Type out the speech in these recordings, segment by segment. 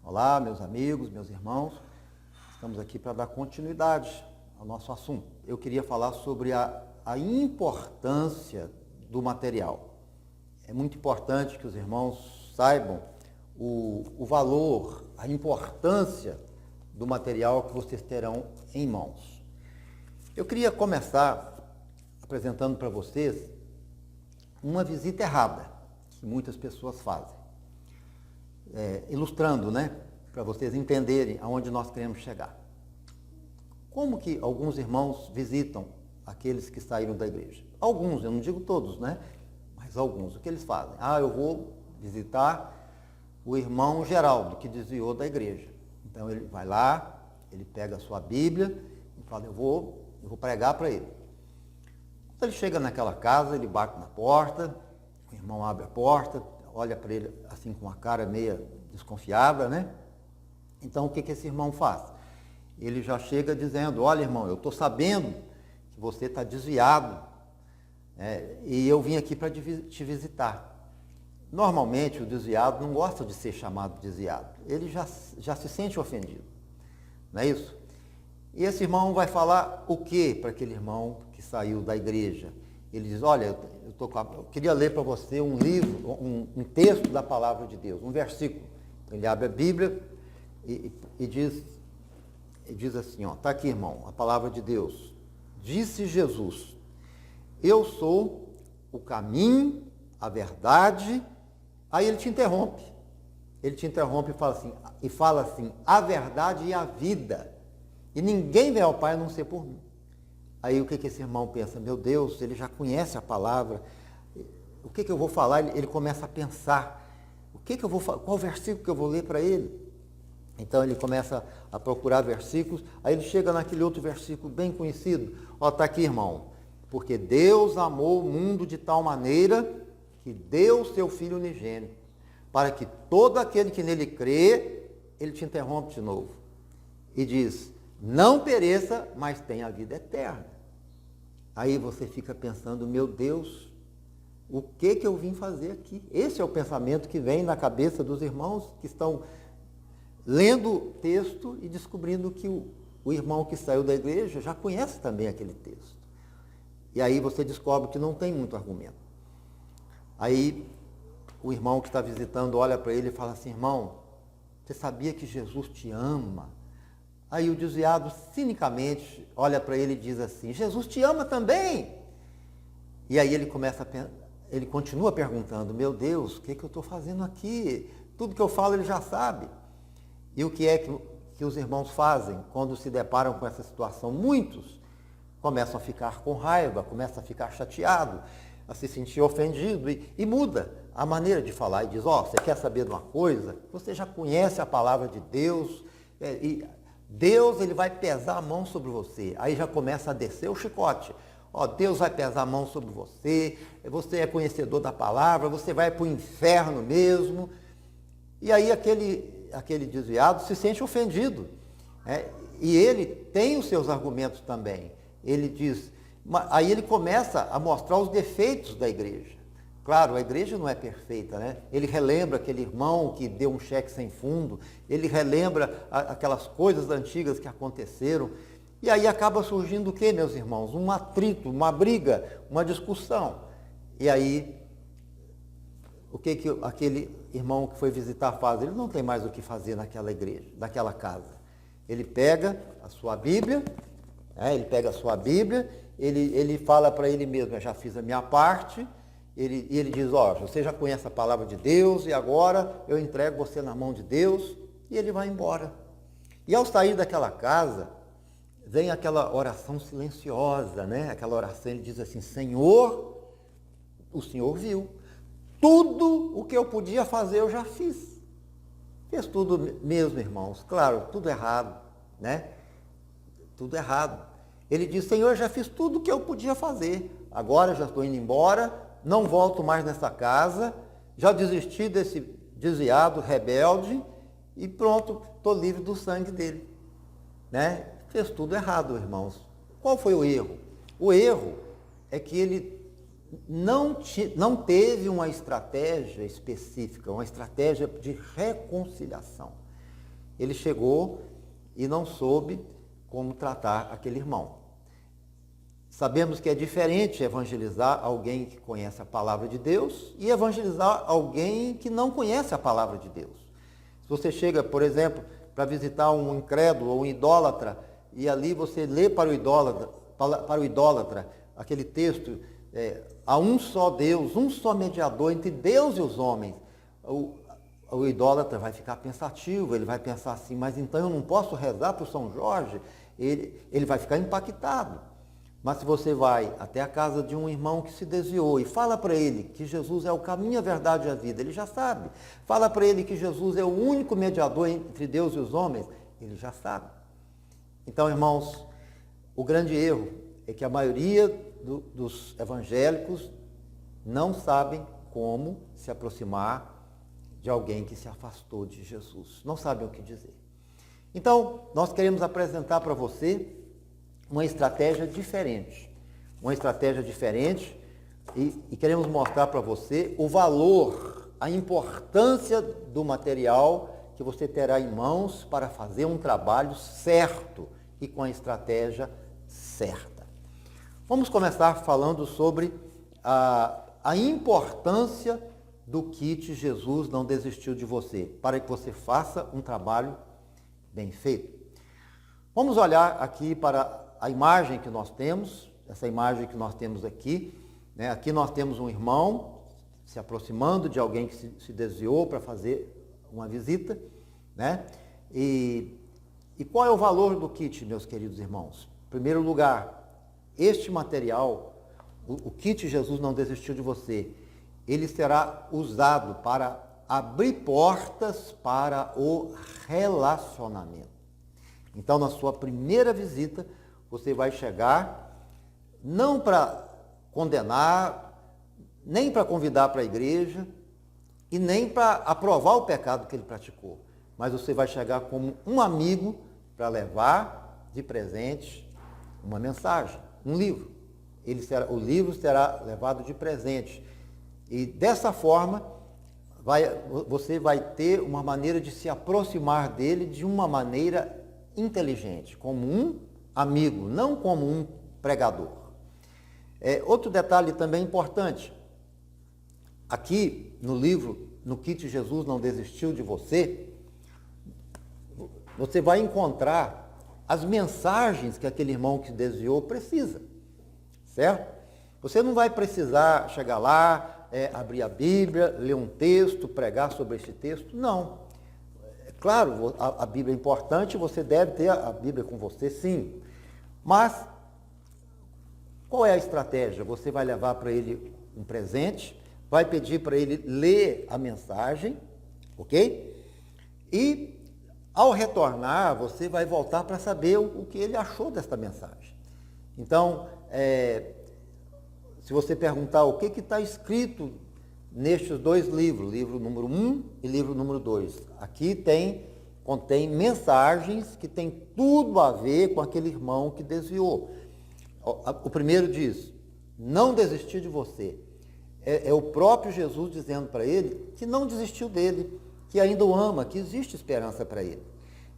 Olá, meus amigos, meus irmãos. Estamos aqui para dar continuidade ao nosso assunto. Eu queria falar sobre a importância do material. É muito importante que os irmãos saibam o valor, a importância do material que vocês terão em mãos. Eu queria começar apresentando para vocês uma visita errada que muitas pessoas fazem. Ilustrando, para vocês entenderem aonde nós queremos chegar. Como que alguns irmãos visitam aqueles que saíram da igreja? Alguns, eu não digo todos, mas alguns. O que eles fazem? Eu vou visitar o irmão Geraldo, que desviou da igreja. Então ele vai lá, ele pega a sua Bíblia e fala, eu vou pregar para ele. Quando ele chega naquela casa, ele bate na porta, o irmão abre a porta, olha para ele assim com uma cara meia desconfiada, Então o que esse irmão faz? Ele já chega dizendo, olha irmão, eu estou sabendo que você está desviado, e eu vim aqui para te visitar. Normalmente o desviado não gosta de ser chamado desviado, ele já se sente ofendido, não é isso? E esse irmão vai falar o que para aquele irmão que saiu da igreja? Ele diz, olha, eu queria ler para você um livro, um texto da palavra de Deus, um versículo. Ele abre a Bíblia e diz assim, está aqui irmão, a palavra de Deus. Disse Jesus, eu sou o caminho, a verdade. Aí ele te interrompe e fala assim, a verdade e a vida. E ninguém vem ao Pai a não ser por mim. Aí o que esse irmão pensa? Meu Deus, ele já conhece a palavra. O que eu vou falar? Ele começa a pensar. Qual versículo que eu vou ler para ele? Então ele começa a procurar versículos. Aí ele chega naquele outro versículo bem conhecido. Está aqui, irmão. Porque Deus amou o mundo de tal maneira que deu o seu Filho unigênito, para que todo aquele que nele crê, ele te interrompe de novo. E diz, não pereça, mas tenha a vida eterna. Aí você fica pensando, meu Deus, o que eu vim fazer aqui? Esse é o pensamento que vem na cabeça dos irmãos que estão lendo o texto e descobrindo que o irmão que saiu da igreja já conhece também aquele texto. E aí você descobre que não tem muito argumento. Aí o irmão que está visitando olha para ele e fala assim, irmão, você sabia que Jesus te ama? Aí o desviado, cinicamente, olha para ele e diz assim, Jesus te ama também. E aí ele continua perguntando, meu Deus, o que eu estou fazendo aqui? Tudo que eu falo ele já sabe. E o que é que os irmãos fazem quando se deparam com essa situação? Muitos começam a ficar com raiva, começam a ficar chateado, a se sentir ofendido e muda a maneira de falar e diz, você quer saber de uma coisa? Você já conhece a palavra de Deus, e Deus ele vai pesar a mão sobre você. Aí já começa a descer o chicote. Deus vai pesar a mão sobre você, você é conhecedor da palavra, você vai para o inferno mesmo. E aí aquele desviado se sente ofendido. E ele tem os seus argumentos também. Ele diz, aí ele começa a mostrar os defeitos da igreja. Claro, a igreja não é perfeita, Ele relembra aquele irmão que deu um cheque sem fundo, ele relembra aquelas coisas antigas que aconteceram, e aí acaba surgindo o quê, meus irmãos? Um atrito, uma briga, uma discussão. E aí, o que aquele irmão que foi visitar faz? Ele não tem mais o que fazer naquela igreja, naquela casa. Ele pega a sua Bíblia, ele fala para ele mesmo, eu já fiz a minha parte. Ele diz, você já conhece a palavra de Deus e agora eu entrego você na mão de Deus, e ele vai embora. E ao sair daquela casa, vem aquela oração silenciosa, Aquela oração, ele diz assim, Senhor, o Senhor viu, tudo o que eu podia fazer eu já fiz. Fez tudo mesmo, irmãos, claro, tudo errado, Tudo errado. Ele diz, Senhor, eu já fiz tudo o que eu podia fazer, agora já estou indo embora, não volto mais nessa casa, já desisti desse desviado, rebelde, e pronto, estou livre do sangue dele. Fez tudo errado, irmãos. Qual foi o erro? O erro é que ele não teve uma estratégia específica, uma estratégia de reconciliação. ele chegou e não soube como tratar aquele irmão. Sabemos que é diferente evangelizar alguém que conhece a palavra de Deus e evangelizar alguém que não conhece a palavra de Deus. Se você chega, por exemplo, para visitar um incrédulo ou um idólatra, e ali você lê para o idólatra aquele texto, há um só Deus, um só mediador entre Deus e os homens, o idólatra vai ficar pensativo, ele vai pensar assim, mas então eu não posso rezar para o São Jorge? Ele vai ficar impactado. Mas se você vai até a casa de um irmão que se desviou e fala para ele que Jesus é o caminho, a verdade e a vida, ele já sabe. Fala para ele que Jesus é o único mediador entre Deus e os homens, ele já sabe. Então, irmãos, o grande erro é que a maioria dos evangélicos não sabem como se aproximar de alguém que se afastou de Jesus. Não sabem o que dizer. Então, nós queremos apresentar para você uma estratégia diferente. Uma estratégia diferente e queremos mostrar para você o valor, a importância do material que você terá em mãos para fazer um trabalho certo e com a estratégia certa. Vamos começar falando sobre a importância do kit Jesus não desistiu de você, para que você faça um trabalho bem feito. Vamos olhar aqui para a imagem que nós temos, essa imagem que nós temos aqui, né? Aqui nós temos um irmão se aproximando de alguém que se desviou para fazer uma visita, né? E qual é o valor do kit, meus queridos irmãos? Em primeiro lugar, este material, o kit Jesus não desistiu de você, ele será usado para abrir portas para o relacionamento. Então, na sua primeira visita, você vai chegar não para condenar, nem para convidar para a igreja e nem para aprovar o pecado que ele praticou. Mas você vai chegar como um amigo para levar de presente uma mensagem, um livro. O livro será levado de presente. E dessa forma, você vai ter uma maneira de se aproximar dele de uma maneira inteligente, como um amigo, não como um pregador. Outro detalhe também importante, aqui no livro, no kit Jesus não desistiu de você, você vai encontrar as mensagens que aquele irmão que desviou precisa, certo? Você não vai precisar chegar lá, abrir a Bíblia, ler um texto, pregar sobre esse texto, não. Claro, a Bíblia é importante, você deve ter a Bíblia com você, sim. Mas, qual é a estratégia? Você vai levar para ele um presente, vai pedir para ele ler a mensagem, ok? E, ao retornar, você vai voltar para saber o que ele achou desta mensagem. Então, se você perguntar o que está escrito nestes dois livros, livro número 1 e livro número 2, aqui contém mensagens que têm tudo a ver com aquele irmão que desviou. O primeiro diz, não desistir de você. É o próprio Jesus dizendo para ele que não desistiu dele, que ainda o ama, que existe esperança para ele.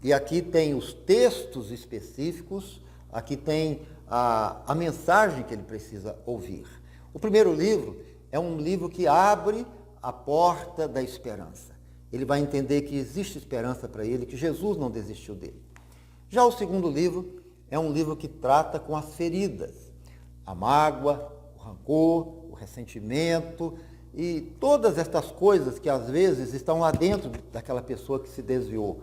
E aqui tem os textos específicos, aqui tem a mensagem que ele precisa ouvir. O primeiro livro é um livro que abre a porta da esperança. Ele vai entender que existe esperança para ele, que Jesus não desistiu dele. Já o segundo livro é um livro que trata com as feridas, a mágoa, o rancor, o ressentimento e todas estas coisas que às vezes estão lá dentro daquela pessoa que se desviou.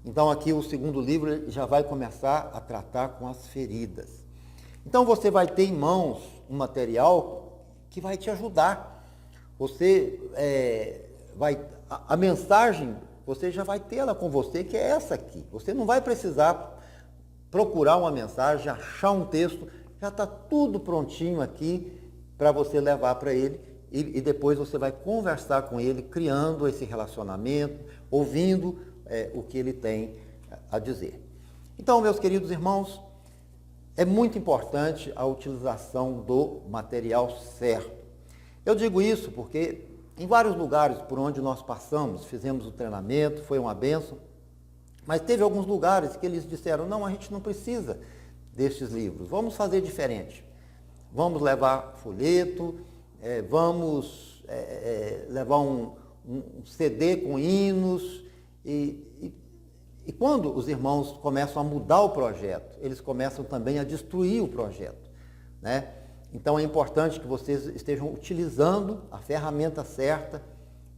Então aqui o segundo livro já vai começar a tratar com as feridas. Então você vai ter em mãos um material que vai te ajudar. Você a mensagem, você já vai tê-la com você, que é essa aqui. Você não vai precisar procurar uma mensagem, achar um texto, já está tudo prontinho aqui para você levar para ele e depois você vai conversar com ele, criando esse relacionamento, ouvindo o que ele tem a dizer. Então, meus queridos irmãos, é muito importante a utilização do material certo. Eu digo isso porque em vários lugares por onde nós passamos, fizemos o treinamento, foi uma bênção, Mas teve alguns lugares que eles disseram, não, a gente não precisa destes livros, vamos fazer diferente. Vamos levar folheto, vamos levar um CD com hinos. E quando os irmãos começam a mudar o projeto, eles começam também a destruir o projeto, né? Então é importante que vocês estejam utilizando a ferramenta certa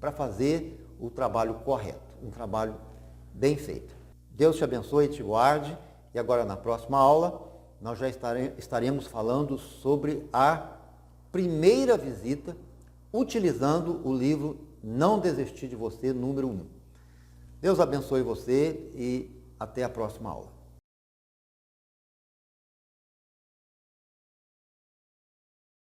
para fazer o trabalho correto, um trabalho bem feito. Deus te abençoe e te guarde. E agora na próxima aula nós já estaremos falando sobre a primeira visita, utilizando o livro Não Desistir de Você, número 1. Deus abençoe você e até a próxima aula.